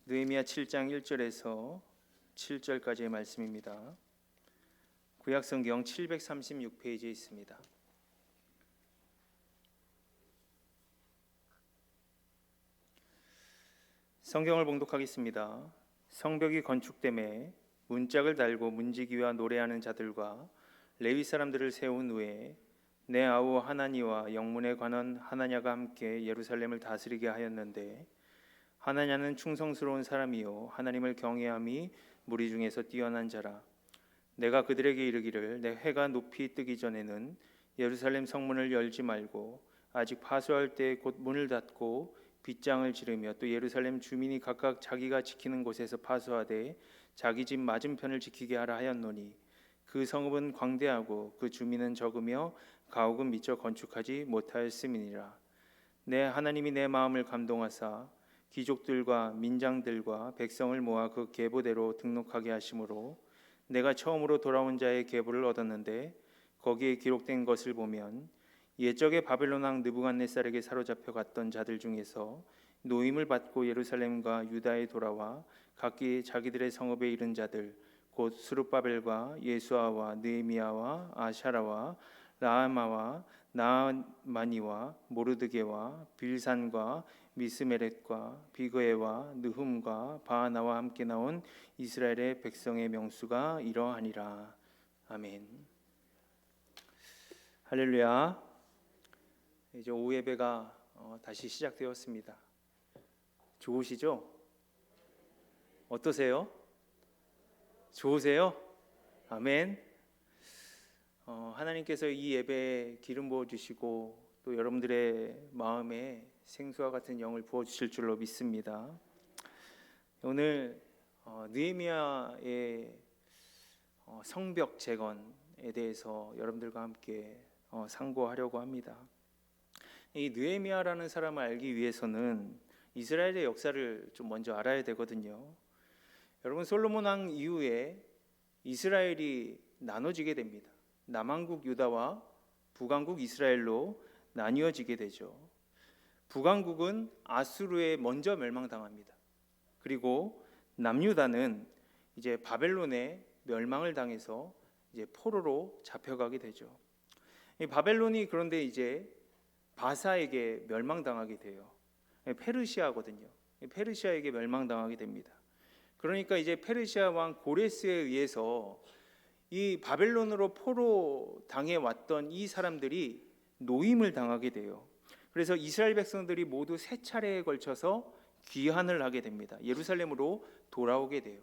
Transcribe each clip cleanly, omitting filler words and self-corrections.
느헤미야 7장 1절에서 7절까지의 말씀입니다. 구약성경 736페이지에 있습니다. 성경을 봉독하겠습니다. 성벽이 건축됨에 문짝을 달고 문지기와 노래하는 자들과 레위 사람들을 세운 후에 내 아우 하나니와 영문에 관한 하나냐가 함께 예루살렘을 다스리게 하였는데, 하나냐는 충성스러운 사람이요 하나님을 경외함이 무리 중에서 뛰어난 자라. 내가 그들에게 이르기를 내 해가 높이 뜨기 전에는 예루살렘 성문을 열지 말고 아직 파수할 때 곧 문을 닫고 빗장을 지르며 또 예루살렘 주민이 각각 자기가 지키는 곳에서 파수하되 자기 집 맞은편을 지키게 하라 하였노니, 그 성읍은 광대하고 그 주민은 적으며 가옥은 미처 건축하지 못하였음이니라. 내 하나님이 내 마음을 감동하사 귀족들과 민장들과 백성을 모아 그 계보대로 등록하게 하심으로 내가 처음으로 돌아온 자의 계보를 얻었는데, 거기에 기록된 것을 보면 옛적에 바벨론 왕 느부갓네살에게 사로잡혀 갔던 자들 중에서 노임을 받고 예루살렘과 유다에 돌아와 각기 자기들의 성읍에 이른 자들, 곧 스룹바벨과 예수아와 느헤미야와 아샤라와 라하마와 나아마니와 모르드게와 빌산과 미스메렛과 비그에와 느훔과 바하나와 함께 나온 이스라엘의 백성의 명수가 이러하니라. 아멘. 할렐루야. 이제 오후 예배가 다시 시작되었습니다. 좋으시죠? 어떠세요? 좋으세요? 아멘. 하나님께서 이 예배에 기름 부어주시고 또 여러분들의 마음에 생수와 같은 영을 부어주실 줄로 믿습니다. 오늘 느헤미야의 성벽 재건에 대해서 여러분들과 함께 상고하려고 합니다. 이 느헤미야라는 사람을 알기 위해서는 이스라엘의 역사를 좀 먼저 알아야 되거든요. 여러분, 솔로몬 왕 이후에 이스라엘이 나눠지게 됩니다. 남왕국 유다와 북왕국 이스라엘로 나뉘어지게 되죠. 북왕국은 아수르에 먼저 멸망당합니다. 그리고 남유다는 이제 바벨론에 멸망을 당해서 이제 포로로 잡혀가게 되죠. 이 바벨론이 그런데 이제 바사에게 멸망당하게 돼요. 페르시아거든요. 페르시아에게 멸망당하게 됩니다. 그러니까 이제 페르시아 왕 고레스에 의해서 이 바벨론으로 포로 당해 왔던 이 사람들이 노임을 당하게 돼요. 그래서 이스라엘 백성들이 모두 세 차례에 걸쳐서 귀환을 하게 됩니다. 예루살렘으로 돌아오게 돼요.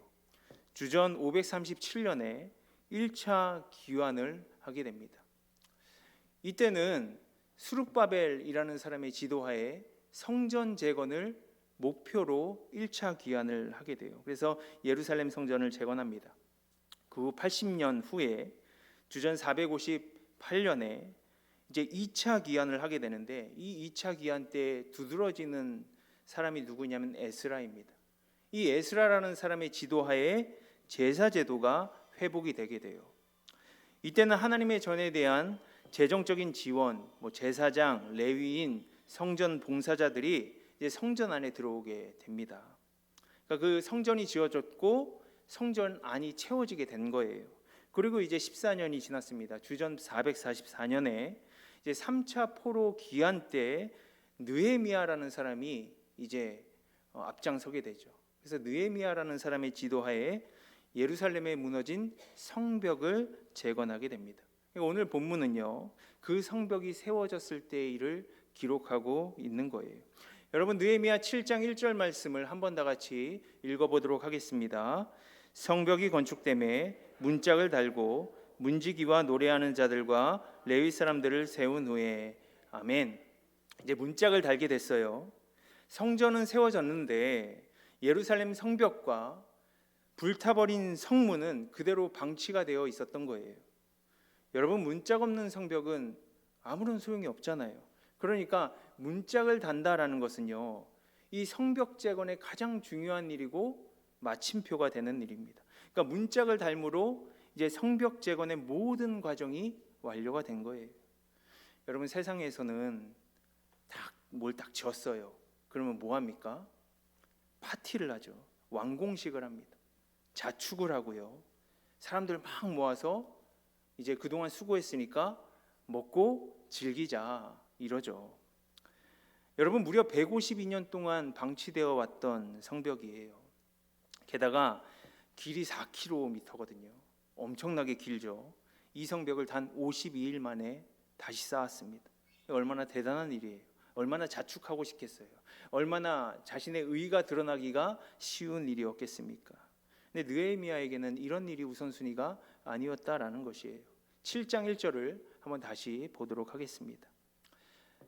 주전 537년에 1차 귀환을 하게 됩니다. 이때는 수룹바벨이라는 사람의 지도하에 성전 재건을 목표로 1차 귀환을 하게 돼요. 그래서 예루살렘 성전을 재건합니다. 그 80년 후에 주전 458년에 이제 2차 귀환을 하게 되는데, 이 2차 귀환 때 두드러지는 사람이 누구냐면 에스라입니다. 이 에스라라는 사람의 지도하에 제사 제도가 회복이 되게 돼요. 이때는 하나님의 전에 대한 재정적인 지원, 제사장, 레위인, 성전 봉사자들이 이제 성전 안에 들어오게 됩니다. 그러니까 그 성전이 지어졌고 성전 안이 채워지게 된 거예요. 그리고 이제 14년이 지났습니다. 주전 444년에 이제 3차 포로 귀환 때 느헤미야라는 사람이 이제 앞장서게 되죠. 그래서 느헤미야라는 사람의 지도하에 예루살렘에 무너진 성벽을 재건하게 됩니다. 오늘 본문은요, 그 성벽이 세워졌을 때의 일을 기록하고 있는 거예요. 여러분, 느헤미야 7장 1절 말씀을 한번 다 같이 읽어보도록 하겠습니다. 성벽이 건축됨에 문짝을 달고 문지기와 노래하는 자들과 레위 사람들을 세운 후에. 아멘. 이제 문짝을 달게 됐어요. 성전은 세워졌는데 예루살렘 성벽과 불타버린 성문은 그대로 방치가 되어 있었던 거예요. 여러분, 문짝 없는 성벽은 아무런 소용이 없잖아요. 그러니까 문짝을 단다라는 것은요, 이 성벽 재건의 가장 중요한 일이고 마침표가 되는 일입니다. 그러니까 문짝을 달므로 이제 성벽 재건의 모든 과정이 완료가 된 거예요. 여러분, 세상에서는 뭘 딱 지었어요. 그러면 뭐 합니까? 파티를 하죠. 완공식을 합니다. 자축을 하고요. 사람들 막 모아서 이제 그동안 수고했으니까 먹고 즐기자 이러죠. 여러분, 무려 152년 동안 방치되어 왔던 성벽이에요. 게다가 길이 4km거든요. 엄청나게 길죠. 이 성벽을 단 52일 만에 다시 쌓았습니다. 얼마나 대단한 일이에요. 얼마나 자축하고 싶겠어요. 얼마나 자신의 의의가 드러나기가 쉬운 일이었겠습니까? 근데 느헤미야에게는 이런 일이 우선순위가 아니었다라는 것이에요. 7장 1절을 한번 다시 보도록 하겠습니다.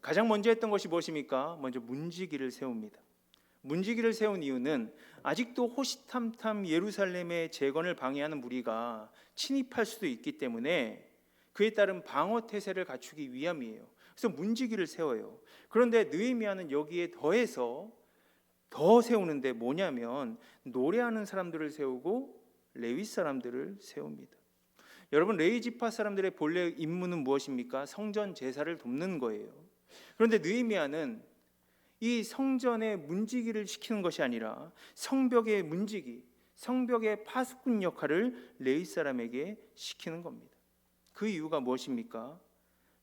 가장 먼저 했던 것이 무엇입니까? 먼저 문지기를 세웁니다. 문지기를 세운 이유는 아직도 호시탐탐 예루살렘의 재건을 방해하는 무리가 침입할 수도 있기 때문에 그에 따른 방어 태세를 갖추기 위함이에요. 그래서 문지기를 세워요. 그런데 느헤미야는 여기에 더해서 더 세우는데 뭐냐면 노래하는 사람들을 세우고 레위 사람들을 세웁니다. 여러분, 레위 지파 사람들의 본래 임무는 무엇입니까? 성전 제사를 돕는 거예요. 그런데 느헤미야는 이 성전의 문지기를 시키는 것이 아니라 성벽의 문지기, 성벽의 파수꾼 역할을 레위 사람에게 시키는 겁니다. 그 이유가 무엇입니까?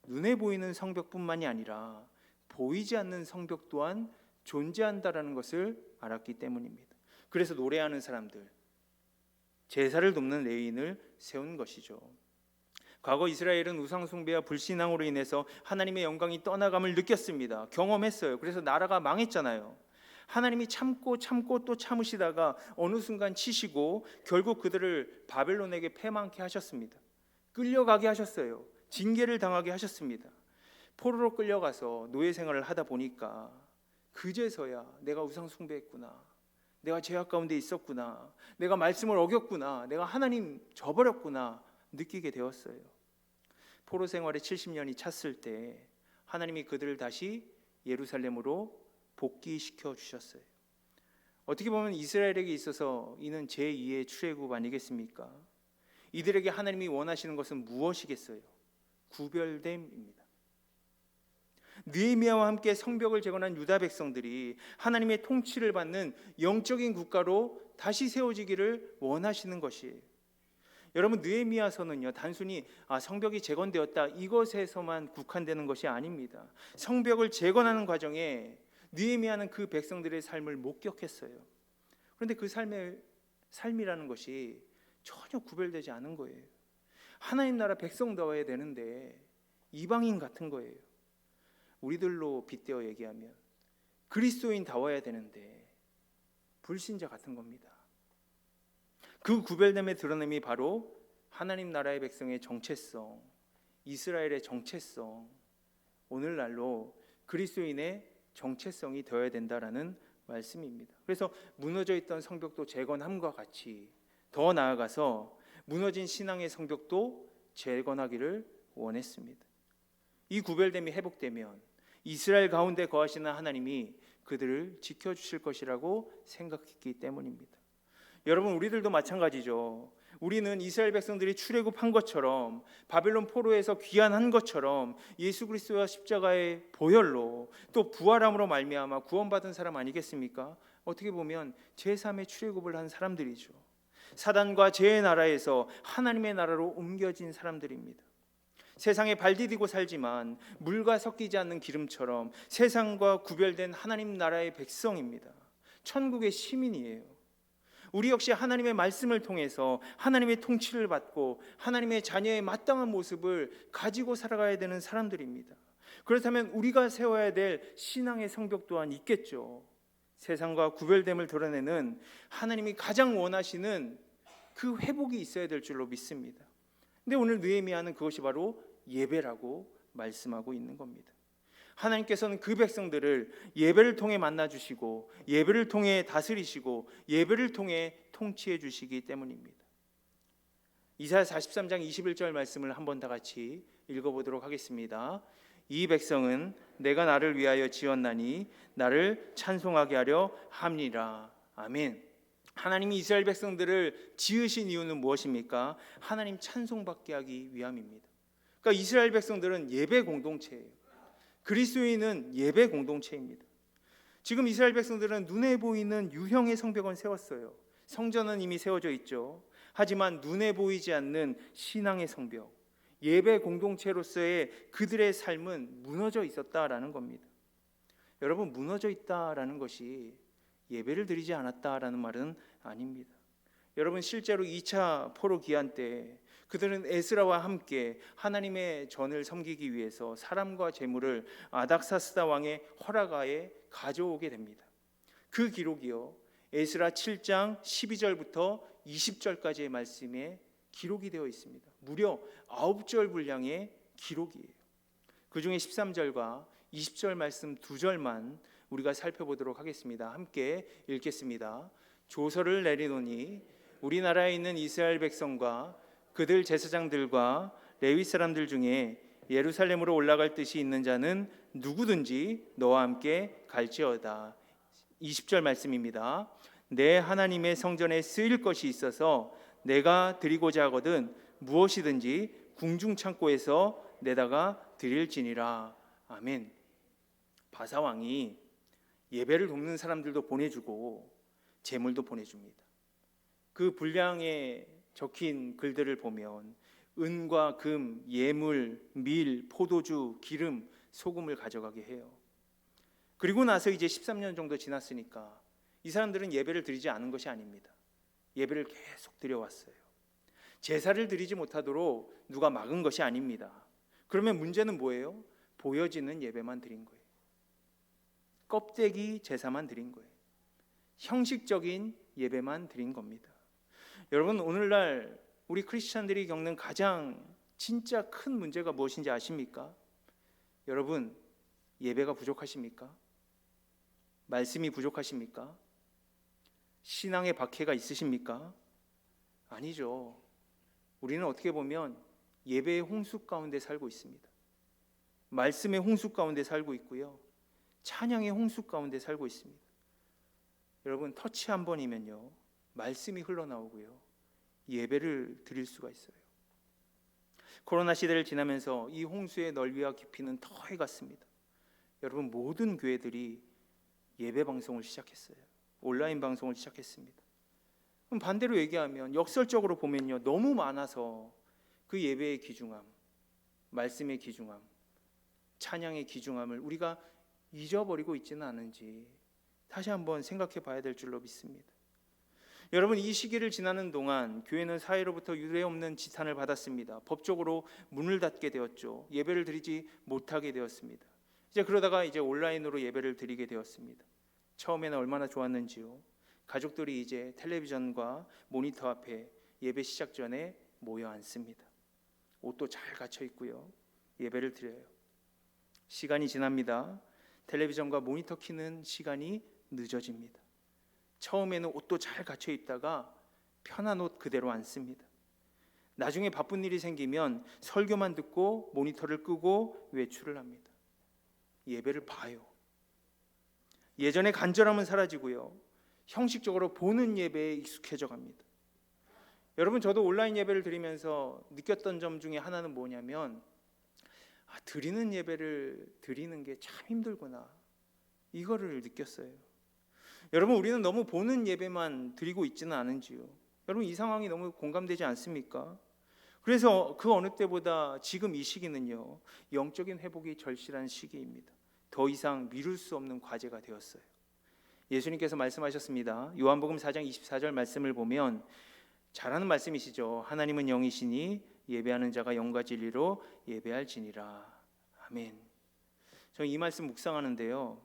눈에 보이는 성벽뿐만이 아니라 보이지 않는 성벽 또한 존재한다라는 것을 알았기 때문입니다. 그래서 노래하는 사람들, 제사를 돕는 레위인을 세운 것이죠. 과거 이스라엘은 우상숭배와 불신앙으로 인해서 하나님의 영광이 떠나감을 느꼈습니다. 경험했어요. 그래서 나라가 망했잖아요. 하나님이 참고 또 참으시다가 어느 순간 치시고 결국 그들을 바벨론에게 패망케 하셨습니다. 끌려가게 하셨어요. 징계를 당하게 하셨습니다. 포로로 끌려가서 노예 생활을 하다 보니까 그제서야 내가 우상숭배했구나, 내가 죄악 가운데 있었구나, 내가 말씀을 어겼구나, 내가 하나님 저버렸구나 느끼게 되었어요. 포로 생활에 70년이 찼을 때 하나님이 그들을 다시 예루살렘으로 복귀시켜 주셨어요. 어떻게 보면 이스라엘에게 있어서 이는 제2의 출애굽 아니겠습니까? 이들에게 하나님이 원하시는 것은 무엇이겠어요? 구별됨입니다. 느헤미야와 함께 성벽을 재건한 유다 백성들이 하나님의 통치를 받는 영적인 국가로 다시 세워지기를 원하시는 것이에요. 여러분, 느헤미야서는요, 단순히 성벽이 재건되었다 이것에서만 국한되는 것이 아닙니다. 성벽을 재건하는 과정에 느헤미야는 그 백성들의 삶을 목격했어요. 그런데 그 삶이라는 것이 전혀 구별되지 않은 거예요. 하나님 나라 백성다워야 되는데 이방인 같은 거예요. 우리들로 빗대어 얘기하면 그리스도인다워야 되는데 불신자 같은 겁니다. 그 구별됨의 드러냄이 바로 하나님 나라의 백성의 정체성, 이스라엘의 정체성, 오늘날로 그리스도인의 정체성이 되어야 된다라는 말씀입니다. 그래서 무너져 있던 성벽도 재건함과 같이 더 나아가서 무너진 신앙의 성벽도 재건하기를 원했습니다. 이 구별됨이 회복되면 이스라엘 가운데 거하시는 하나님이 그들을 지켜주실 것이라고 생각했기 때문입니다. 여러분, 우리들도 마찬가지죠. 우리는 이스라엘 백성들이 출애굽한 것처럼 바벨론 포로에서 귀환한 것처럼 예수 그리스도와 십자가의 보혈로 또 부활함으로 말미암아 구원받은 사람 아니겠습니까? 어떻게 보면 제3의 출애굽을 한 사람들이죠. 사단과 죄의 나라에서 하나님의 나라로 옮겨진 사람들입니다. 세상에 발디디고 살지만 물과 섞이지 않는 기름처럼 세상과 구별된 하나님 나라의 백성입니다. 천국의 시민이에요. 우리 역시 하나님의 말씀을 통해서 하나님의 통치를 받고 하나님의 자녀의 마땅한 모습을 가지고 살아가야 되는 사람들입니다. 그렇다면 우리가 세워야 될 신앙의 성벽 또한 있겠죠. 세상과 구별됨을 드러내는 하나님이 가장 원하시는 그 회복이 있어야 될 줄로 믿습니다. 근데 오늘 느헤미야는 그것이 바로 예배라고 말씀하고 있는 겁니다. 하나님께서는 그 백성들을 예배를 통해 만나주시고 예배를 통해 다스리시고 예배를 통해 통치해 주시기 때문입니다. 이사야 43장 21절 말씀을 한번 다 같이 읽어보도록 하겠습니다. 이 백성은 내가 나를 위하여 지었나니 나를 찬송하게 하려 함이라. 아멘. 하나님이 이스라엘 백성들을 지으신 이유는 무엇입니까? 하나님 찬송받게 하기 위함입니다. 그러니까 이스라엘 백성들은 예배 공동체예요. 그리스도인은 예배 공동체입니다. 지금 이스라엘 백성들은 눈에 보이는 유형의 성벽은 세웠어요. 성전은 이미 세워져 있죠. 하지만 눈에 보이지 않는 신앙의 성벽, 예배 공동체로서의 그들의 삶은 무너져 있었다라는 겁니다. 여러분, 무너져 있다라는 것이 예배를 드리지 않았다라는 말은 아닙니다. 여러분, 실제로 2차 포로 기한 때 그들은 에스라와 함께 하나님의 전을 섬기기 위해서 사람과 재물을 아닥사스다 왕의 허락하에 가져오게 됩니다. 그 기록이요, 에스라 7장 12절부터 20절까지의 말씀에 기록이 되어 있습니다. 무려 9절 분량의 기록이에요. 그 중에 13절과 20절 말씀 2절만 우리가 살펴보도록 하겠습니다. 함께 읽겠습니다. 조서를 내리노니 우리나라에 있는 이스라엘 백성과 그들 제사장들과 레위 사람들 중에 예루살렘으로 올라갈 뜻이 있는 자는 누구든지 너와 함께 갈지어다. 20절 말씀입니다. 내 하나님의 성전에 쓰일 것이 있어서 내가 드리고자 하거든 무엇이든지 궁중 창고에서 내다가 드릴지니라. 아멘. 바사왕이 예배를 돕는 사람들도 보내주고 재물도 보내줍니다. 그 분량에 적힌 글들을 보면 은과 금, 예물, 밀, 포도주, 기름, 소금을 가져가게 해요. 그리고 나서 이제 13년 정도 지났으니까 이 사람들은 예배를 드리지 않은 것이 아닙니다. 예배를 계속 드려왔어요. 제사를 드리지 못하도록 누가 막은 것이 아닙니다. 그러면 문제는 뭐예요? 보여지는 예배만 드린 거예요. 껍데기 제사만 드린 거예요. 형식적인 예배만 드린 겁니다. 여러분, 오늘날 우리 크리스찬들이 겪는 가장 진짜 큰 문제가 무엇인지 아십니까? 여러분, 예배가 부족하십니까? 말씀이 부족하십니까? 신앙의 박해가 있으십니까? 아니죠. 우리는 어떻게 보면 예배의 홍수 가운데 살고 있습니다. 말씀의 홍수 가운데 살고 있고요, 찬양의 홍수 가운데 살고 있습니다. 여러분, 터치 한 번이면요 말씀이 흘러나오고요 예배를 드릴 수가 있어요. 코로나 시대를 지나면서 이 홍수의 넓이와 깊이는 더해갔습니다. 여러분, 모든 교회들이 예배 방송을 시작했어요. 온라인 방송을 시작했습니다. 그럼 반대로 얘기하면 역설적으로 보면요, 너무 많아서 그 예배의 귀중함, 말씀의 귀중함, 찬양의 귀중함을 우리가 잊어버리고 있지는 않은지 다시 한번 생각해 봐야 될 줄로 믿습니다. 여러분, 이 시기를 지나는 동안 교회는 사회로부터 유례없는 지탄을 받았습니다. 법적으로 문을 닫게 되었죠. 예배를 드리지 못하게 되었습니다. 그러다가 이제 온라인으로 예배를 드리게 되었습니다. 처음에는 얼마나 좋았는지요. 가족들이 이제 텔레비전과 모니터 앞에 예배 시작 전에 모여 앉습니다. 옷도 잘 갖춰 입고요, 예배를 드려요. 시간이 지납니다. 텔레비전과 모니터 켜는 시간이 늦어집니다. 처음에는 옷도 잘 갖춰 입다가 편한 옷 그대로 앉습니다. 나중에 바쁜 일이 생기면 설교만 듣고 모니터를 끄고 외출을 합니다. 예배를 봐요. 예전의 간절함은 사라지고요, 형식적으로 보는 예배에 익숙해져 갑니다. 여러분, 저도 온라인 예배를 드리면서 느꼈던 점 중에 하나는 뭐냐면, 드리는 예배를 드리는 게 참 힘들구나, 이거를 느꼈어요. 여러분, 우리는 너무 보는 예배만 드리고 있지는 않은지요. 여러분, 이 상황이 너무 공감되지 않습니까? 그래서 그 어느 때보다 지금 이 시기는요, 영적인 회복이 절실한 시기입니다. 더 이상 미룰 수 없는 과제가 되었어요. 예수님께서 말씀하셨습니다. 요한복음 4장 24절 말씀을 보면 잘하는 말씀이시죠. 하나님은 영이시니 예배하는 자가 영과 진리로 예배할지니라. 아멘. 저는 이 말씀 묵상하는데요,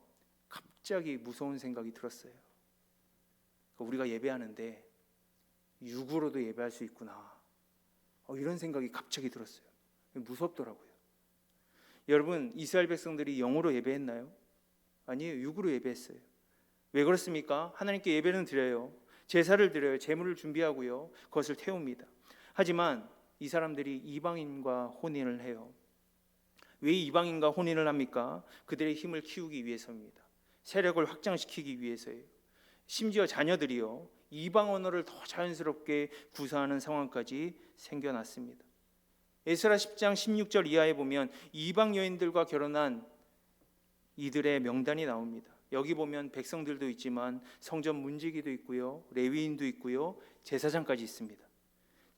갑자기 무서운 생각이 들었어요. 우리가 예배하는데 육으로도 예배할 수 있구나, 이런 생각이 갑자기 들었어요. 무섭더라고요. 여러분, 이스라엘 백성들이 영으로 예배했나요? 아니에요. 육으로 예배했어요. 왜 그렇습니까? 하나님께 예배는 드려요. 제사를 드려요. 제물을 준비하고요, 그것을 태웁니다. 하지만 이 사람들이 이방인과 혼인을 해요. 왜 이방인과 혼인을 합니까? 그들의 힘을 키우기 위해서입니다. 세력을 확장시키기 위해서예요. 심지어 자녀들이요, 이방 언어를 더 자연스럽게 구사하는 상황까지 생겨났습니다. 에스라 10장 16절 이하에 보면 이방 여인들과 결혼한 이들의 명단이 나옵니다. 여기 보면 백성들도 있지만 성전 문지기도 있고요, 레위인도 있고요, 제사장까지 있습니다.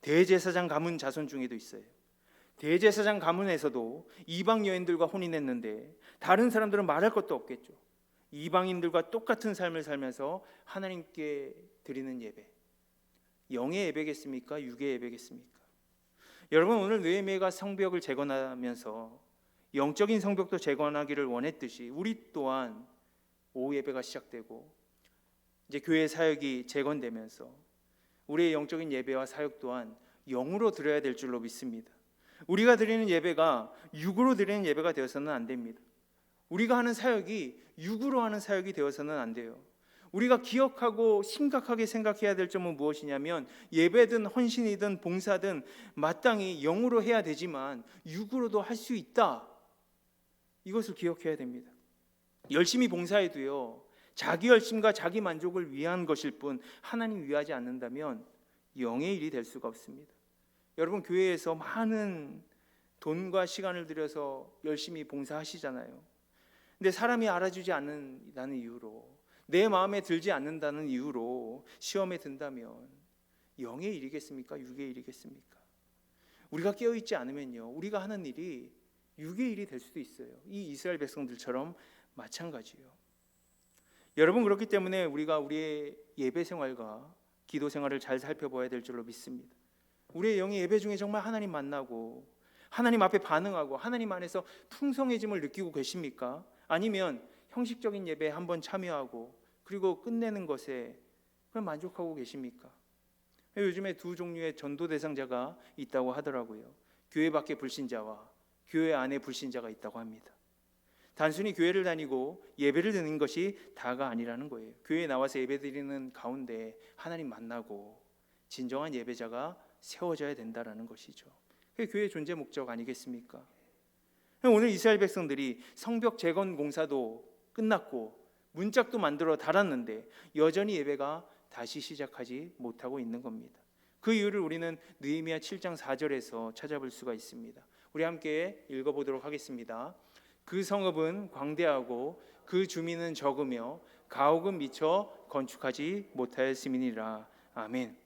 대제사장 가문 자손 중에도 있어요. 대제사장 가문에서도 이방 여인들과 혼인했는데 다른 사람들은 말할 것도 없겠죠. 이방인들과 똑같은 삶을 살면서 하나님께 드리는 예배, 영의 예배겠습니까? 육의 예배겠습니까? 여러분, 오늘 느헤미야가 성벽을 재건하면서 영적인 성벽도 재건하기를 원했듯이 우리 또한 오후 예배가 시작되고 이제 교회 사역이 재건되면서 우리의 영적인 예배와 사역 또한 영으로 드려야 될 줄로 믿습니다. 우리가 드리는 예배가 육으로 드리는 예배가 되어서는 안 됩니다. 우리가 하는 사역이 육으로 하는 사역이 되어서는 안 돼요. 우리가 기억하고 심각하게 생각해야 될 점은 무엇이냐면 예배든 헌신이든 봉사든 마땅히 영으로 해야 되지만 육으로도 할 수 있다. 이것을 기억해야 됩니다. 열심히 봉사해도요, 자기 열심과 자기 만족을 위한 것일 뿐 하나님 위하지 않는다면 영의 일이 될 수가 없습니다. 여러분, 교회에서 많은 돈과 시간을 들여서 열심히 봉사하시잖아요. 근데 사람이 알아주지 않는다는 이유로, 내 마음에 들지 않는다는 이유로 시험에 든다면 영의 일이겠습니까? 육의 일이겠습니까? 우리가 깨어있지 않으면요, 우리가 하는 일이 육의 일이 될 수도 있어요. 이 이스라엘 백성들처럼 마찬가지예요. 여러분, 그렇기 때문에 우리가 우리의 예배 생활과 기도 생활을 잘 살펴봐야 될 줄로 믿습니다. 우리의 영이 예배 중에 정말 하나님 만나고 하나님 앞에 반응하고 하나님 안에서 풍성해짐을 느끼고 계십니까? 아니면 형식적인 예배에 한번 참여하고 그리고 끝내는 것에 그럼 만족하고 계십니까? 요즘에 두 종류의 전도 대상자가 있다고 하더라고요. 교회 밖에 불신자와 교회 안에 불신자가 있다고 합니다. 단순히 교회를 다니고 예배를 드리는 것이 다가 아니라는 거예요. 교회에 나와서 예배 드리는 가운데 하나님 만나고 진정한 예배자가 세워져야 된다는 것이죠. 그게 교회의 존재 목적 아니겠습니까? 오늘 이스라엘 백성들이 성벽 재건 공사도 끝났고 문짝도 만들어 달았는데 여전히 예배가 다시 시작하지 못하고 있는 겁니다. 그 이유를 우리는 느헤미야 7장 4절에서 찾아볼 수가 있습니다. 우리 함께 읽어보도록 하겠습니다. 그 성읍은 광대하고 그 주민은 적으며 가옥은 미처 건축하지 못하였음이니라. 아멘.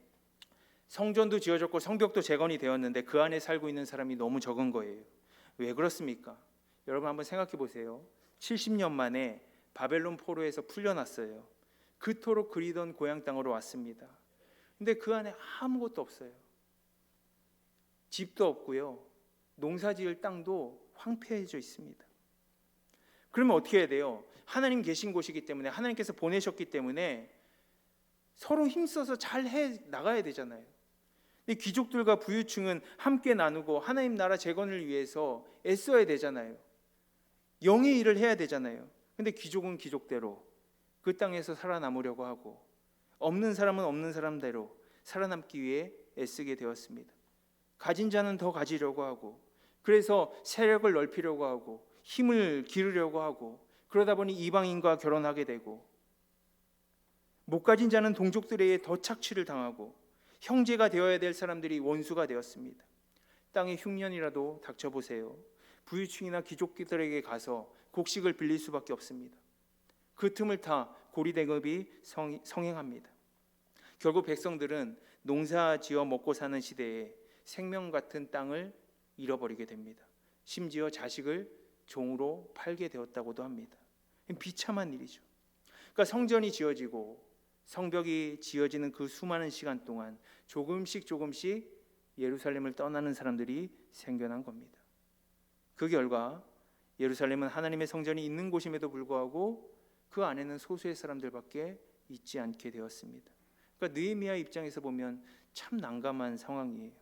성전도 지어졌고 성벽도 재건이 되었는데 그 안에 살고 있는 사람이 너무 적은 거예요. 왜 그렇습니까? 여러분 한번 생각해 보세요. 70년 만에 바벨론 포로에서 풀려났어요. 그토록 그리던 고향 땅으로 왔습니다. 근데 그 안에 아무것도 없어요. 집도 없고요, 농사지을 땅도 황폐해져 있습니다. 그러면 어떻게 해야 돼요? 하나님 계신 곳이기 때문에, 하나님께서 보내셨기 때문에 서로 힘써서 잘 해 나가야 되잖아요. 귀족들과 부유층은 함께 나누고 하나님 나라 재건을 위해서 애써야 되잖아요. 영의 일을 해야 되잖아요. 근데 귀족은 귀족대로 그 땅에서 살아남으려고 하고 없는 사람은 없는 사람대로 살아남기 위해 애쓰게 되었습니다. 가진 자는 더 가지려고 하고 그래서 세력을 넓히려고 하고 힘을 기르려고 하고 그러다 보니 이방인과 결혼하게 되고 못 가진 자는 동족들에 의해 더 착취를 당하고 형제가 되어야 될 사람들이 원수가 되었습니다. 땅에 흉년이라도 닥쳐보세요. 부유층이나 귀족들에게 가서 곡식을 빌릴 수밖에 없습니다. 그 틈을 타 고리대금이 성행합니다. 결국 백성들은 농사 지어 먹고 사는 시대에 생명 같은 땅을 잃어버리게 됩니다. 심지어 자식을 종으로 팔게 되었다고도 합니다. 비참한 일이죠. 그러니까 성전이 지어지고 성벽이 지어지는 그 수많은 시간 동안 조금씩 예루살렘을 떠나는 사람들이 생겨난 겁니다. 그 결과 예루살렘은 하나님의 성전이 있는 곳임에도 불구하고 그 안에는 소수의 사람들밖에 있지 않게 되었습니다. 그러니까 느헤미야 입장에서 보면 참 난감한 상황이에요.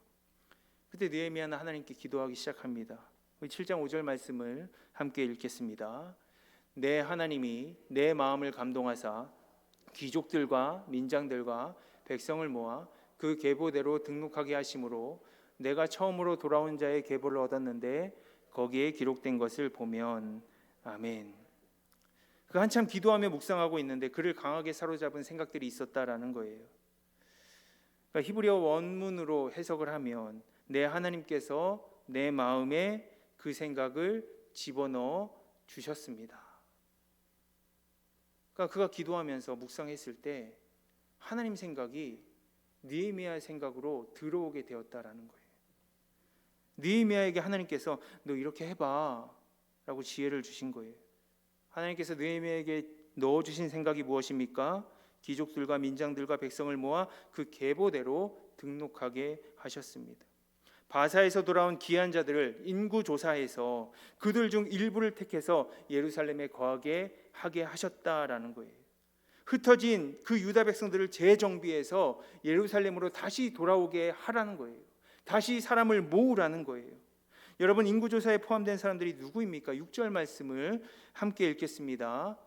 그때 느헤미야는 하나님께 기도하기 시작합니다. 7장 5절 말씀을 함께 읽겠습니다. 내 하나님이 내 마음을 감동하사 귀족들과 민장들과 백성을 모아 그 계보대로 등록하게 하심으로 내가 처음으로 돌아온 자의 계보를 얻었는데 거기에 기록된 것을 보면 아멘. 그 한참 기도하며 묵상하고 있는데 그를 강하게 사로잡은 생각들이 있었다라는 거예요. 그러니까 히브리어 원문으로 해석을 하면 내 하나님께서 내 마음에 그 생각을 집어넣어 주셨습니다. 그러니까 그가 기도하면서 묵상했을 때 하나님 생각이 느헤미야의 생각으로 들어오게 되었다라는 거예요. 느헤미야에게 하나님께서 너 이렇게 해봐 라고 지혜를 주신 거예요. 하나님께서 느헤미야에게 넣어주신 생각이 무엇입니까? 귀족들과 민장들과 백성을 모아 그 계보대로 등록하게 하셨습니다. 바사에서 돌아온 귀한 자들을 인구 조사해서 그들 중 일부를 택해서 예루살렘에 거하게 하게 하셨다라는 거예요. 흩어진 그 유다 백성들을 재정비해서 예루살렘으로 다시 돌아오게 하라는 거예요. 다시 사람을 모으라는 거예요. 여러분, 인구조사에 포함된 사람들이 누구입니까? 6절 말씀을 함께 읽겠습니다.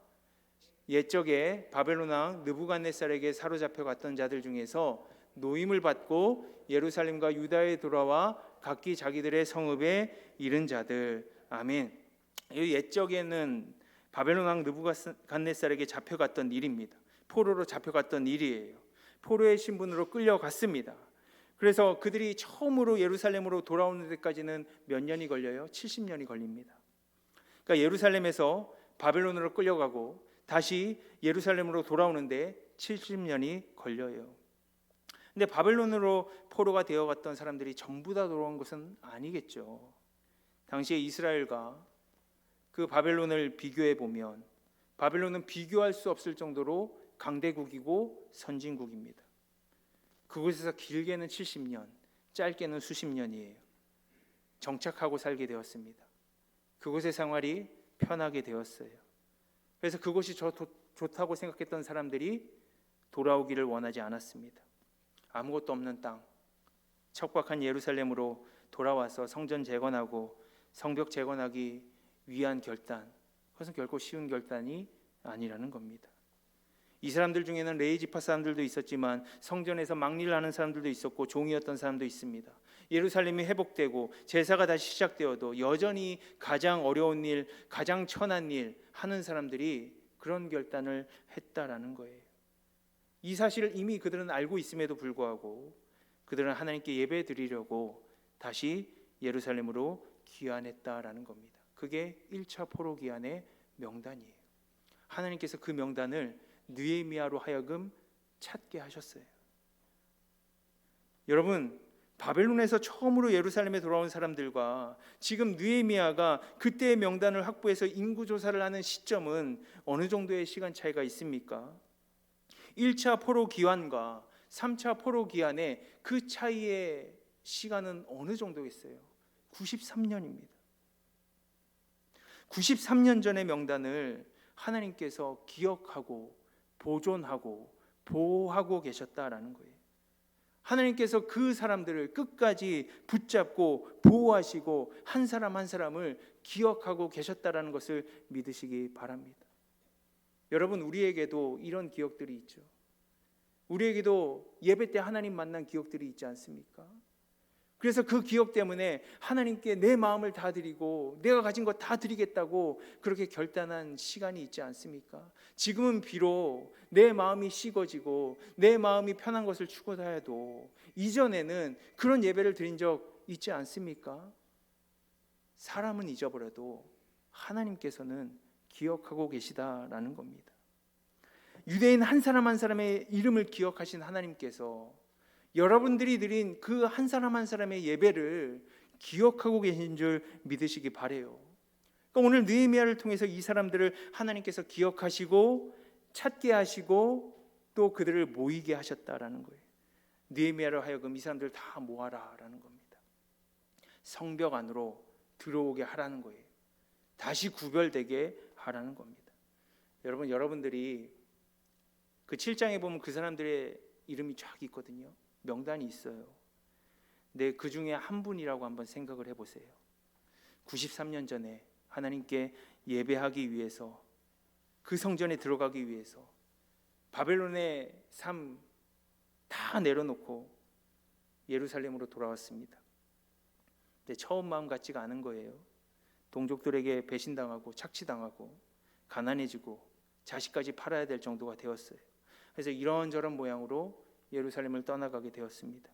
옛적에 바벨론 왕 느부갓네살에게 사로잡혀 갔던 자들 중에서 노임을 받고 예루살렘과 유다에 돌아와 각기 자기들의 성읍에 이른 자들. 아멘. 이 옛적에는 바벨론 왕 느부갓네살에게 잡혀갔던 일입니다. 포로로 잡혀갔던 일이에요. 포로의 신분으로 끌려갔습니다. 그래서 그들이 처음으로 예루살렘으로 돌아오는 데까지는 몇 년이 걸려요? 70년이 걸립니다. 그러니까 예루살렘에서 바벨론으로 끌려가고 다시 예루살렘으로 돌아오는데 70년이 걸려요. 근데 바벨론으로 포로가 되어갔던 사람들이 전부 다 돌아온 것은 아니겠죠. 당시에 이스라엘과 그 바벨론을 비교해 보면 바벨론은 비교할 수 없을 정도로 강대국이고 선진국입니다. 그곳에서 길게는 70년, 짧게는 수십 년이에요. 정착하고 살게 되었습니다. 그곳의 생활이 편하게 되었어요. 그래서 그곳이 좋다고 생각했던 사람들이 돌아오기를 원하지 않았습니다. 아무것도 없는 땅, 척박한 예루살렘으로 돌아와서 성전 재건하고 성벽 재건하기 위한 결단, 그것은 결코 쉬운 결단이 아니라는 겁니다. 이 사람들 중에는 레위 지파 사람들도 있었지만 성전에서 막리를 하는 사람들도 있었고 종이었던 사람도 있습니다. 예루살렘이 회복되고 제사가 다시 시작되어도 여전히 가장 어려운 일, 가장 천한 일 하는 사람들이 그런 결단을 했다라는 거예요. 이 사실을 이미 그들은 알고 있음에도 불구하고 그들은 하나님께 예배 드리려고 다시 예루살렘으로 귀환했다라는 겁니다. 그게 1차 포로 귀환의 명단이에요. 하나님께서 그 명단을 느헤미야로 하여금 찾게 하셨어요. 여러분, 바벨론에서 처음으로 예루살렘에 돌아온 사람들과 지금 느헤미야가 그때의 명단을 확보해서 인구조사를 하는 시점은 어느 정도의 시간 차이가 있습니까? 1차 포로 기환과 3차 포로 기환의 그 차이의 시간은 어느 정도겠어요? 93년입니다. 93년 전의 명단을 하나님께서 기억하고 보존하고 보호하고 계셨다라는 거예요. 하나님께서 그 사람들을 끝까지 붙잡고 보호하시고 한 사람 한 사람을 기억하고 계셨다라는 것을 믿으시기 바랍니다. 여러분, 우리에게도 이런 기억들이 있죠. 우리에게도 예배 때 하나님 만난 기억들이 있지 않습니까? 그래서 그 기억 때문에 하나님께 내 마음을 다 드리고 내가 가진 것 다 드리겠다고 그렇게 결단한 시간이 있지 않습니까? 지금은 비록 내 마음이 식어지고 내 마음이 편한 것을 추구하여도 이전에는 그런 예배를 드린 적 있지 않습니까? 사람은 잊어버려도 하나님께서는 기억하고 계시다라는 겁니다. 유대인 한 사람 한 사람의 이름을 기억하신 하나님께서 여러분들이 드린 그 한 사람 한 사람의 예배를 기억하고 계신 줄 믿으시기 바래요. 그러니까 오늘 느헤미야를 통해서 이 사람들을 하나님께서 기억하시고 찾게 하시고 또 그들을 모이게 하셨다라는 거예요. 느헤미야를 하여금 이 사람들을 다 모아라라는 겁니다. 성벽 안으로 들어오게 하라는 거예요. 다시 구별되게 하라는 겁니다. 여러분, 여러분들이 그 7장에 보면 그 사람들의 이름이 쫙 있거든요. 명단이 있어요. 근데 그 중에 한 분이라고 한번 생각을 해보세요. 93년 전에 하나님께 예배하기 위해서 그 성전에 들어가기 위해서 바벨론의 삶 다 내려놓고 예루살렘으로 돌아왔습니다. 근데 처음 마음 같지가 않은 거예요. 동족들에게 배신당하고 착취당하고 가난해지고 자식까지 팔아야 될 정도가 되었어요. 그래서 이런저런 모양으로 예루살렘을 떠나가게 되었습니다.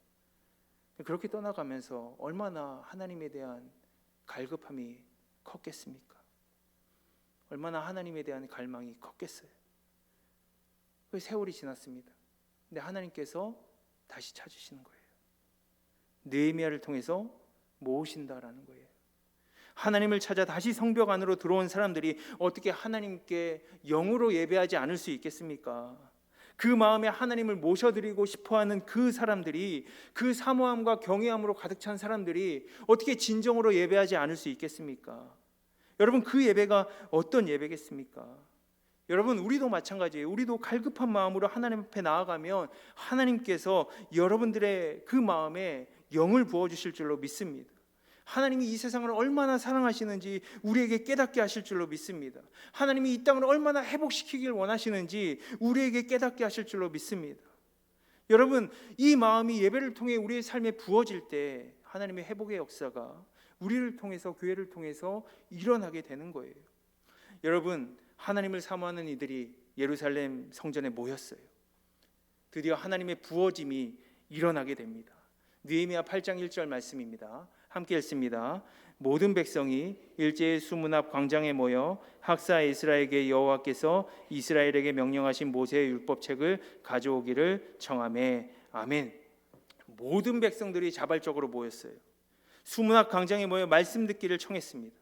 그렇게 떠나가면서 얼마나 하나님에 대한 갈급함이 컸겠습니까? 얼마나 하나님에 대한 갈망이 컸겠어요. 그 세월이 지났습니다. 근데 하나님께서 다시 찾으시는 거예요. 느헤미야를 통해서 모으신다라는 거예요. 하나님을 찾아 다시 성벽 안으로 들어온 사람들이 어떻게 하나님께 영으로 예배하지 않을 수 있겠습니까? 그 마음에 하나님을 모셔드리고 싶어하는 그 사람들이, 그 사모함과 경외함으로 가득 찬 사람들이 어떻게 진정으로 예배하지 않을 수 있겠습니까? 여러분, 그 예배가 어떤 예배겠습니까? 여러분, 우리도 마찬가지예요. 우리도 갈급한 마음으로 하나님 앞에 나아가면 하나님께서 여러분들의 그 마음에 영을 부어주실 줄로 믿습니다. 하나님이 이 세상을 얼마나 사랑하시는지 우리에게 깨닫게 하실 줄로 믿습니다. 하나님이 이 땅을 얼마나 회복시키길 원하시는지 우리에게 깨닫게 하실 줄로 믿습니다. 여러분, 이 마음이 예배를 통해 우리의 삶에 부어질 때 하나님의 회복의 역사가 우리를 통해서, 교회를 통해서 일어나게 되는 거예요. 여러분, 하나님을 사모하는 이들이 예루살렘 성전에 모였어요. 드디어 하나님의 부어짐이 일어나게 됩니다. 느헤미야 8장 1절 말씀입니다. 함께 읽습니다. 모든 백성이 일제히 수문 앞 광장에 모여 학사 에스라에게 여호와께서 이스라엘에게 명령하신 모세의 율법책을 가져오기를 청하매. 아멘. 모든 백성들이 자발적으로 모였어요. 수문 앞 광장에 모여 말씀 듣기를 청했습니다.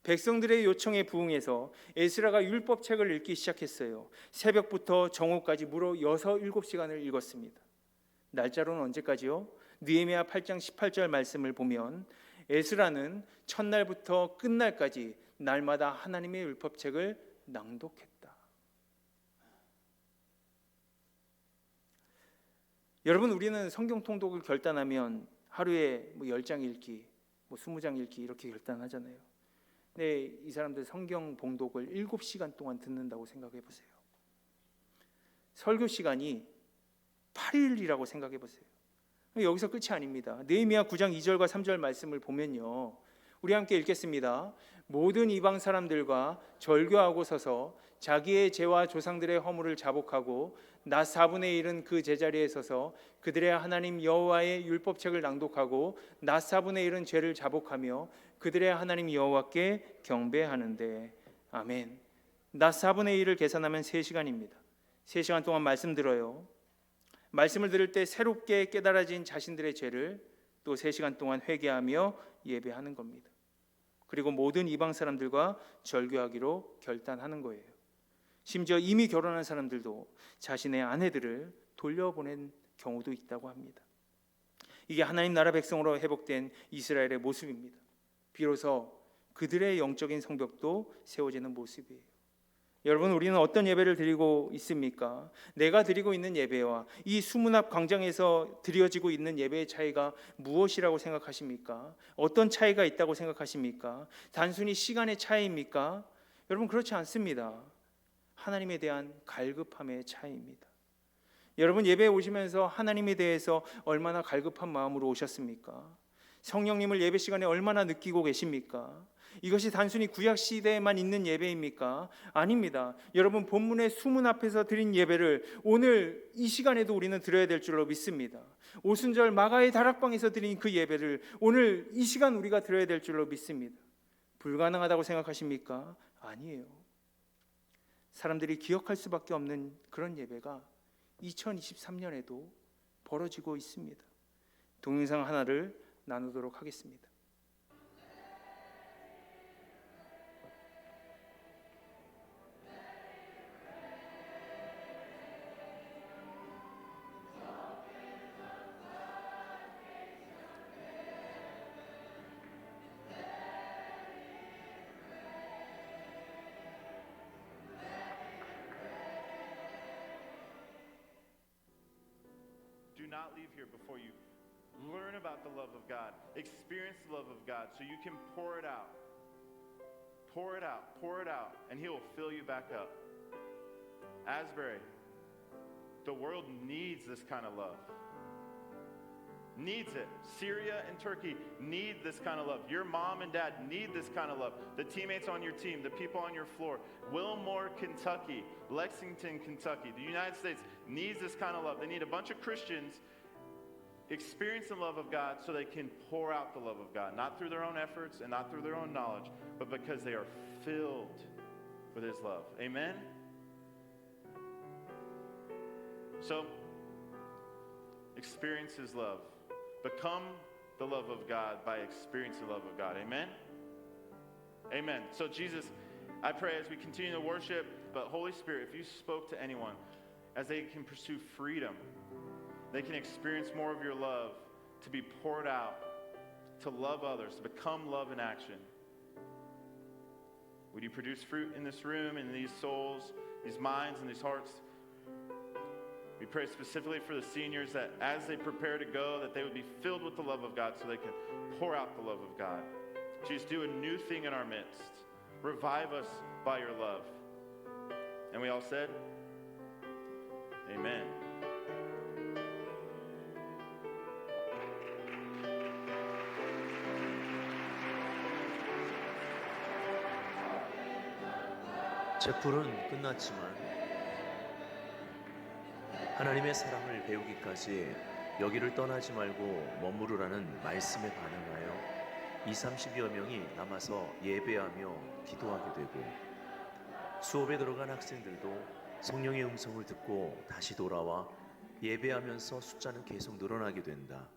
백성들의 요청에 부응해서 에스라가 율법책을 읽기 시작했어요. 새벽부터 정오까지 무려 6-7시간을 읽었습니다. 날짜로는 언제까지요? 느헤미야 8장 18절 말씀을 보면 에스라는 첫날부터 끝날까지 날마다 하나님의 율법책을 낭독했다. 여러분, 우리는 성경 통독을 결단하면 하루에 10장 읽기, 20장 읽기 이렇게 결단하잖아요. 근데 이 사람들 성경 봉독을 7시간 동안 듣는다고 생각해 보세요. 설교 시간이 8일이라고 생각해 보세요. 여기서 끝이 아닙니다. 느헤미야 9장 2절과 3절 말씀을 보면요, 우리 함께 읽겠습니다. 모든 이방 사람들과 절교하고 서서 자기의 죄와 조상들의 허물을 자복하고 낮 4분의 1은 그 제자리에 서서 그들의 하나님 여호와의 율법책을 낭독하고 낮 4분의 1은 죄를 자복하며 그들의 하나님 여호와께 경배하는데. 아멘. 낮 4분의 1을 계산하면 3시간입니다. 3시간 동안 말씀 들어요. 말씀을 들을 때 새롭게 깨달아진 자신들의 죄를 또 3시간 동안 회개하며 예배하는 겁니다. 그리고 모든 이방 사람들과 절교하기로 결단하는 거예요. 심지어 이미 결혼한 사람들도 자신의 아내들을 돌려보낸 경우도 있다고 합니다. 이게 하나님 나라 백성으로 회복된 이스라엘의 모습입니다. 비로소 그들의 영적인 성벽도 세워지는 모습이에요. 여러분, 우리는 어떤 예배를 드리고 있습니까? 내가 드리고 있는 예배와 이 수문 앞 광장에서 드려지고 있는 예배의 차이가 무엇이라고 생각하십니까? 어떤 차이가 있다고 생각하십니까? 단순히 시간의 차이입니까? 여러분, 그렇지 않습니다. 하나님에 대한 갈급함의 차이입니다. 여러분, 예배에 오시면서 하나님에 대해서 얼마나 갈급한 마음으로 오셨습니까? 성령님을 예배 시간에 얼마나 느끼고 계십니까? 이것이 단순히 구약 시대에만 있는 예배입니까? 아닙니다. 여러분, 본문의 수문 앞에서 드린 예배를 오늘 이 시간에도 우리는 드려야 될 줄로 믿습니다. 오순절 마가의 다락방에서 드린 그 예배를 오늘 이 시간 우리가 드려야 될 줄로 믿습니다. 불가능하다고 생각하십니까? 아니에요. 사람들이 기억할 수밖에 없는 그런 예배가 2023년에도 벌어지고 있습니다. 동영상 하나를 나누도록 하겠습니다. Do not leave here before you learn about the love of God, experience the love of God, so you can pour it out. Pour it out, pour it out, and He will fill you back up. Asbury, the world needs this kind of love. Needs it. Syria and Turkey need this kind of love. Your mom and dad need this kind of love. The teammates on your team, the people on your floor. Wilmore, Kentucky, Lexington, Kentucky. The United States needs this kind of love. They need a bunch of Christians experience the love of God so they can pour out the love of God, not through their own efforts and not through their own knowledge, but because they are filled with His love. Amen? So, experience His love. Become the love of God by experiencing the love of God. Amen? Amen. So, Jesus, I pray as we continue to worship, but Holy Spirit, if you spoke to anyone, as they can pursue freedom, they can experience more of your love, to be poured out, to love others, to become love in action. Would you produce fruit in this room, in these souls, these minds, and these hearts? We pray specifically for the seniors that as they prepare to go, that they would be filled with the love of God so they can pour out the love of God. Jesus, do a new thing in our midst. Revive us by your love. And we all said, amen. 채플은 끝났지만 하나님의 사랑을 배우기까지 여기를 떠나지 말고 머무르라는 말씀에 반응하여 20-30여 명이 남아서 예배하며 기도하게 되고, 수업에 들어간 학생들도 성령의 음성을 듣고 다시 돌아와 예배하면서 숫자는 계속 늘어나게 된다.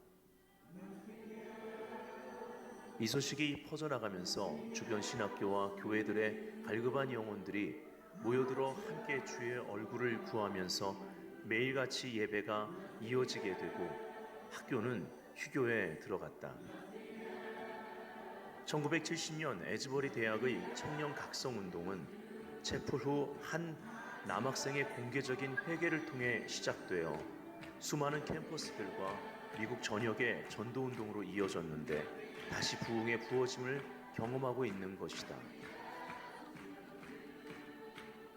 이 소식이 퍼져나가면서 주변 신학교와 교회들의 갈급한 영혼들이 모여들어 함께 주의 얼굴을 구하면서 매일같이 예배가 이어지게 되고 학교는 휴교에 들어갔다. 1970년 에즈버리 대학의 청년 각성운동은 채플 후 한 남학생의 공개적인 회개를 통해 시작되어 수많은 캠퍼스들과 미국 전역의 전도운동으로 이어졌는데 다시 부흥의 부어짐을 경험하고 있는 것이다.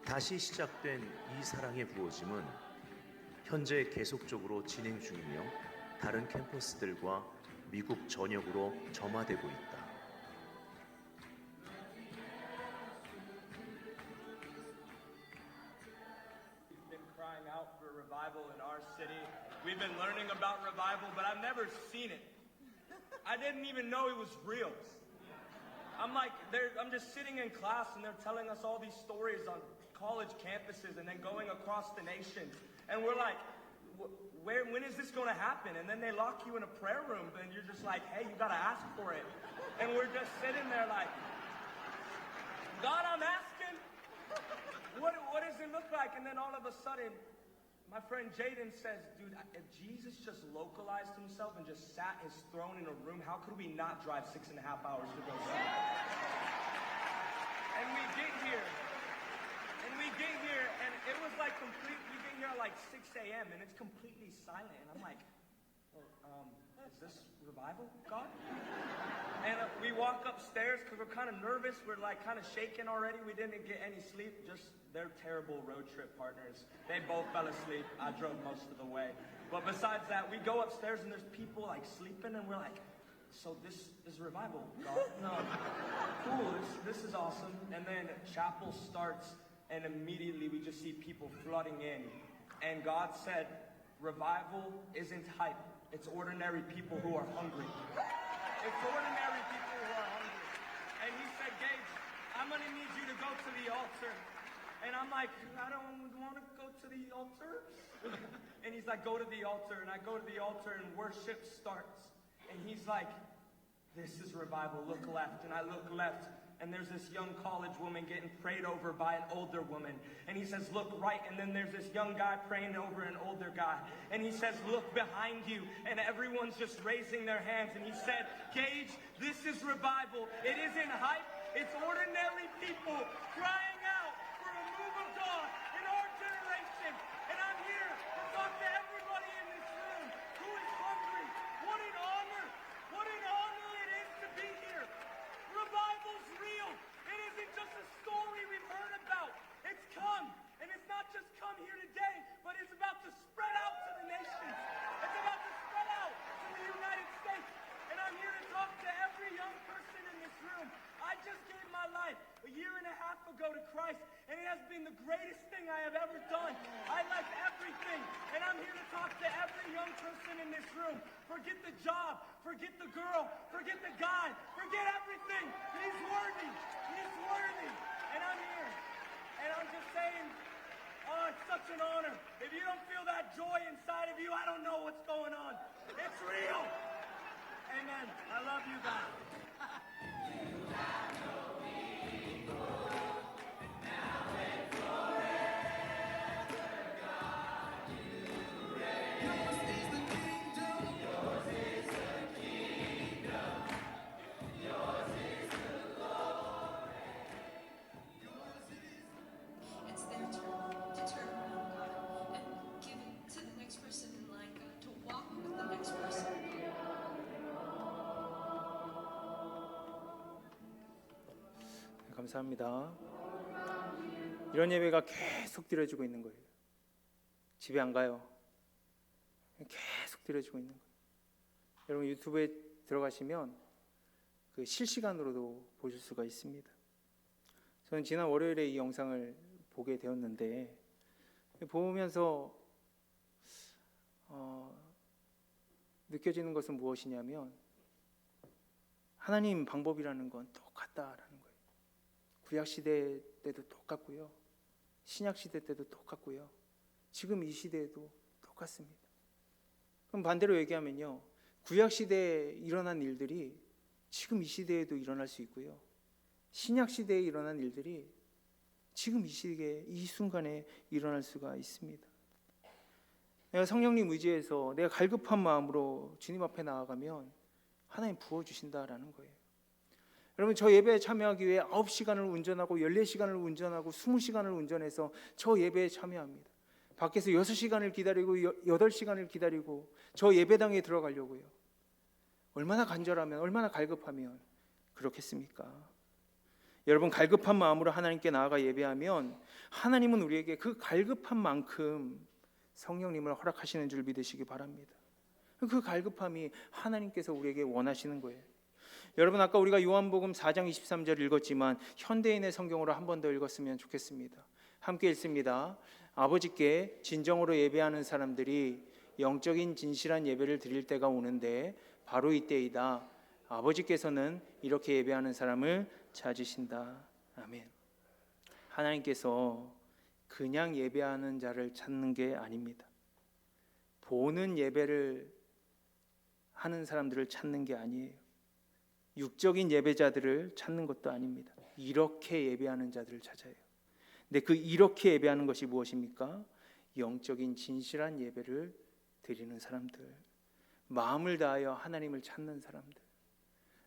다시 시작된 이 사랑의 부어짐은 현재 계속적으로 진행 중이며 다른 캠퍼스들과 미국 전역으로 점화되고 있다. We've been crying out for revival in our city. We've been learning about revival, but I've never seen it. I didn't even know it was real. I'm just sitting in class and they're telling us all these stories on college campuses and then going across the nation. And we're like, when is this going to happen? And then they lock you in a prayer room and you're just like, hey, you got to ask for it. And we're just sitting there like, God, I'm asking, what does it look like? And then all of a sudden, my friend Jaden says, dude, if Jesus just localized himself and just sat his throne in a room, how could we not drive 6.5 hours to go see it? And we get here, and it was like complete, we get here at like 6 a.m. and it's completely silent. And I'm like, well, is this revival, God? And we walk upstairs because we're kind of nervous. We're like kind of shaking already. We didn't get any sleep. Just they're terrible road trip partners. They both fell asleep. I drove most of the way. But besides that, we go upstairs and there's people like sleeping and we're like, so this is revival, God? No. Cool, this is awesome. And then chapel starts and immediately we just see people flooding in. And God said, revival isn't hype. It's ordinary people who are hungry. It's ordinary people who are hungry. And he said, Gage, I'm going to need you to go to the altar. And I'm like, I don't want to go to the altar. And he's like, go to the altar. And I go to the altar and worship starts. And he's like, this is revival. Look left. And I look left. And there's this young college woman getting prayed over by an older woman. And he says, look right. And then there's this young guy praying over an older guy. And he says, look behind you. And everyone's just raising their hands. And he said, Gage, this is revival. It isn't hype. It's ordinary people crying out for a move of God in our generation. And I'm here to talk to everybody in this room who is hungry. What an honor. What an honor it is to be here. Revival's real. It isn't just a story we've heard about. It's come. And it's not just come here today, but it's about to spread out to the nations. It's about to spread out to the United States. And I'm here to talk to every young person in this room. I just gave my life 1.5 years ago to Christ, and it has been the greatest thing I have ever done. I left everything, and I'm here to talk to every young person in this room. Forget the job, forget the girl, forget the guy, forget everything. He's worthy, and I'm here. And I'm just saying, Oh, it's such an honor. If you don't feel that joy inside of you, I don't know what's going on. It's real. Amen. I love you guys. It's their turn to turn around, God, and give it to the next person in line, God, to walk with the next person. 감사합니다. 이런 예배가 계속 드려지고 있는 거예요. 집에 안 가요. 계속 드려지고 있는 거예요. 여러분 유튜브에 들어가시면 그 실시간으로도 보실 수가 있습니다. 저는 지난 월요일에 이 영상을 보게 되었는데 보면서 느껴지는 것은 무엇이냐면 하나님 방법이라는 건 똑같다라는 거예요. 구약 시대 때도 똑같고요. 신약 시대 때도 똑같고요. 지금 이 시대에도 똑같습니다. 그럼 반대로 얘기하면요. 구약 시대에 일어난 일들이 지금 이 시대에도 일어날 수 있고요. 신약 시대에 일어난 일들이 지금 이 시대에 이 순간에 일어날 수가 있습니다. 내가 성령님 의지해서 내가 갈급한 마음으로 주님 앞에 나아가면 하나님 부어주신다라는 거예요. 여러분 저 예배에 참여하기 위해 9시간을 운전하고 14시간을 운전하고 20시간을 운전해서 저 예배에 참여합니다. 밖에서 6시간을 기다리고 8시간을 기다리고 저 예배당에 들어가려고요. 얼마나 간절하면 얼마나 갈급하면 그렇겠습니까? 여러분 갈급한 마음으로 하나님께 나아가 예배하면 하나님은 우리에게 그 갈급한 만큼 성령님을 허락하시는 줄 믿으시기 바랍니다. 그 갈급함이 하나님께서 우리에게 원하시는 거예요. 여러분 아까 우리가 요한복음 4장 23절 읽었지만 현대인의 성경으로 한 번 더 읽었으면 좋겠습니다. 함께 읽습니다. 아버지께 진정으로 예배하는 사람들이 영적인 진실한 예배를 드릴 때가 오는데 바로 이때이다. 아버지께서는 이렇게 예배하는 사람을 찾으신다. 아멘. 하나님께서 그냥 예배하는 자를 찾는 게 아닙니다. 보는 예배를 하는 사람들을 찾는 게 아니에요. 육적인 예배자들을 찾는 것도 아닙니다. 이렇게 예배하는 자들을 찾아요. 근데 그 이렇게 예배하는 것이 무엇입니까? 영적인 진실한 예배를 드리는 사람들, 마음을 다하여 하나님을 찾는 사람들,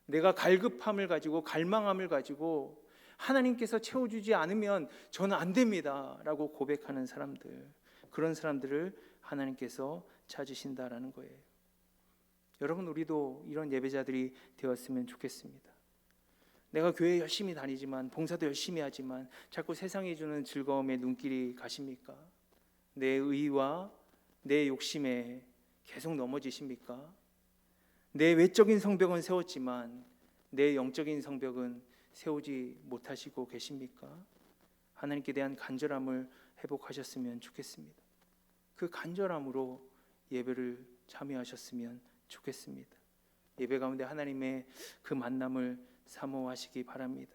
내가 갈급함을 가지고 갈망함을 가지고 하나님께서 채워주지 않으면 저는 안 됩니다 라고 고백하는 사람들, 그런 사람들을 하나님께서 찾으신다라는 거예요. 여러분 우리도 이런 예배자들이 되었으면 좋겠습니다. 내가 교회 열심히 다니지만 봉사도 열심히 하지만 자꾸 세상이 주는 즐거움에 눈길이 가십니까? 내 의와 내 욕심에 계속 넘어지십니까? 내 외적인 성벽은 세웠지만 내 영적인 성벽은 세우지 못하시고 계십니까? 하나님께 대한 간절함을 회복하셨으면 좋겠습니다. 그 간절함으로 예배를 참여하셨으면 좋겠습니다. 예배 가운데 하나님의 그 만남을 사모하시기 바랍니다.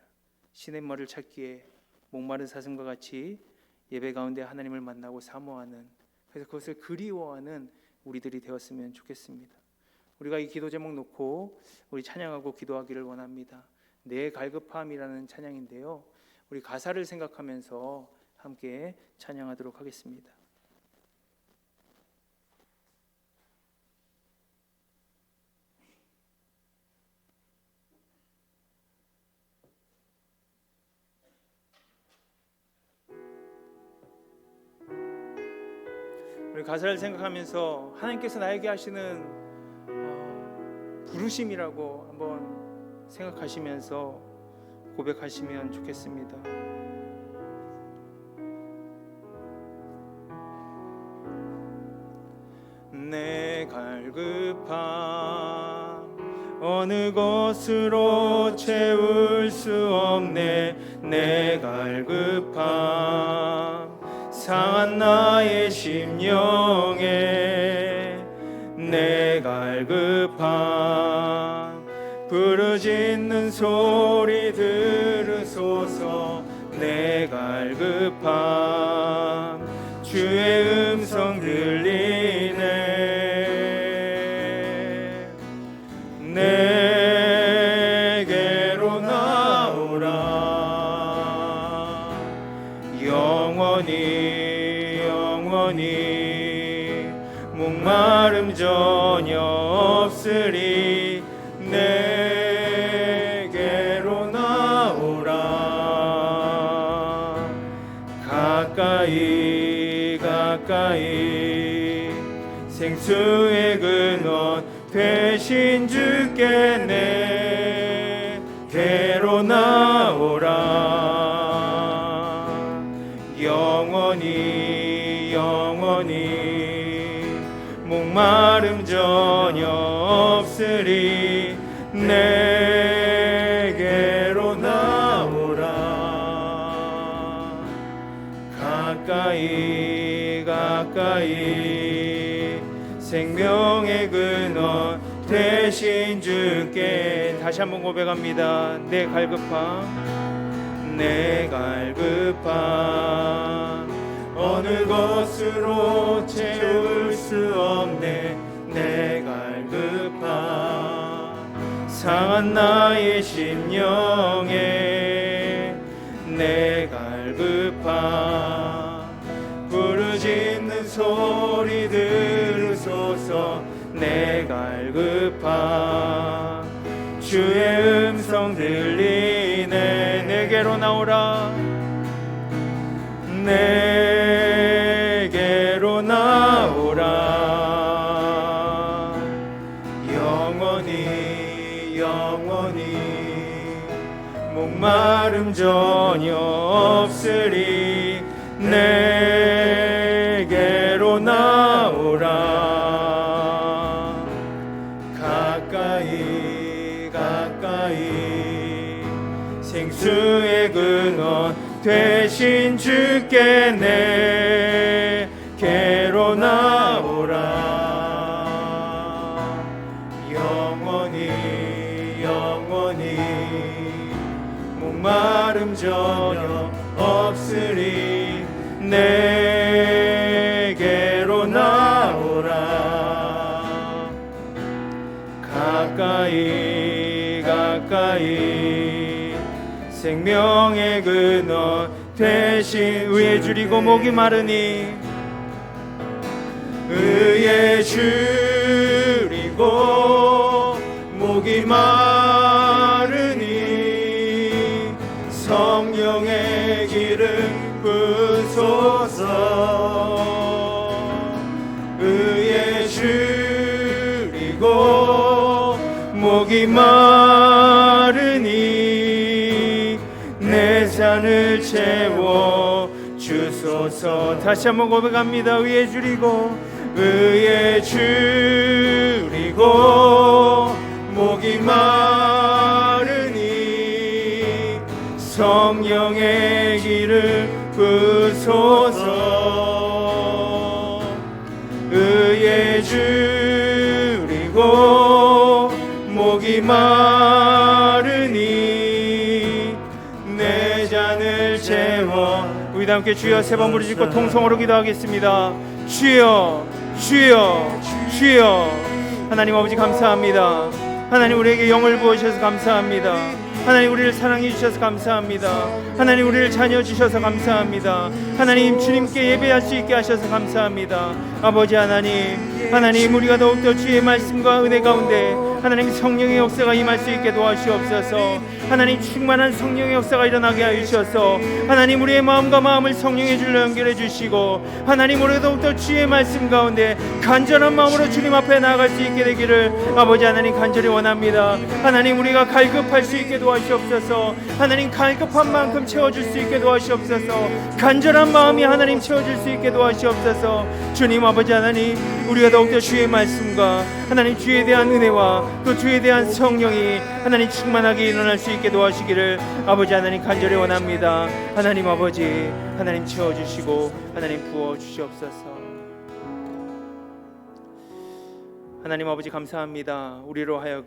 시냇물을 찾기에 목마른 사슴과 같이 예배 가운데 하나님을 만나고 사모하는, 그래서 그것을 그리워하는 우리들이 되었으면 좋겠습니다. 우리가 이 기도 제목 놓고 우리 찬양하고 기도하기를 원합니다. 내 갈급함이라는 찬양인데요, 우리 가사를 생각하면서 함께 찬양하도록 하겠습니다. 우리 가사를 생각하면서 하나님께서 나에게 하시는 부르심이라고 한번 생각하시면서 고백하시면 좋겠습니다. 내 갈급함 어느 것으로 채울 수 없네. 내 갈급함 상한 나의 심령에 내 갈급함 부르짖는 소리 들으소서. 내 갈급함 주의 음성 들리네. 내게로 나오라. 영원히 영원히 목마름 전혀 없으리. 내게로 나오라. 가까이 가까이 생수의 근원 되신 주께 내게로 나오라. 영원히 영원히 목마름 전혀 없으리. 내게로 나오라. 가까이 가까이 생명의 근원 되신 주께. 다시 한번 고백합니다. 내 갈급함 내 갈급함 어느 것으로 채울 수 없네. 내 갈급함 상한 나의 심령에 내 갈급함 부르짖는 소리 들으소서. 내 갈급함 주의 음성 들리네. 내게로 나오라. 내게로 나오라. 영원히 영원히 목마름 전혀 없으리. 내게로 나오라. 가까이 가까이 생수의 근원 되신 주께 내게로 나오라. 영원히 영원히 목마름 전혀 없으리. 내게로 나오라. 가까이 가까이 생명의 근원 대신 의에 줄이고 목이 마르니. 의에 줄이고 목이 마르니 성령의 기름 부소서. 의에 줄이고 목이 마르니 내 잔을 채워 주소서. 다시 한번 고백합니다. 의에 줄이고 의에 줄이고 목이 마르니 성령의 기름 부소서. 의에 줄이고 목이 마르니 내 잔을 채워. 우리 다 함께 주여 세 번 부르짖고 통성으로 기도하겠습니다. 주여 주여 주여. 하나님 아버지 감사합니다. 하나님 우리에게 영을 부어주셔서 감사합니다. 하나님 우리를 사랑해 주셔서 감사합니다. 하나님 우리를 자녀 주셔서 감사합니다. 하나님 주님께 예배할 수 있게 하셔서 감사합니다. 아버지 하나님 우리가 더욱더 주의 말씀과 은혜 가운데 하나님 성령의 역사가 임할 수 있게 도와주시옵소서. 하나님 충만한 성령의 역사가 일어나게 하여 주셔서 하나님 우리의 마음과 마음을 성령의 줄로 연결해 주시고 하나님 우리가 더욱더 주의 말씀 가운데 간절한 마음으로 주님 앞에 나아갈 수 있게 되기를 아버지 하나님 간절히 원합니다. 하나님 우리가 갈급할 수 있게 도와주시옵소서. 하나님 갈급한 만큼 채워줄 수 있게 도와주시옵소서. 간절한 마음이 하나님 채워줄 수 있게 도와주시옵소서. 주님 아버지 하나님 우리가 더욱더 주의 말씀과 하나님 주에 대한 은혜와 또 주에 대한 성령이 하나님 충만하게 일어날 수 있게 도와주시기를 아버지 하나님 간절히 원합니다. 하나님 아버지 하나님 채워주시고 하나님 부어주시옵소서. 하나님 아버지 감사합니다. 우리로 하여금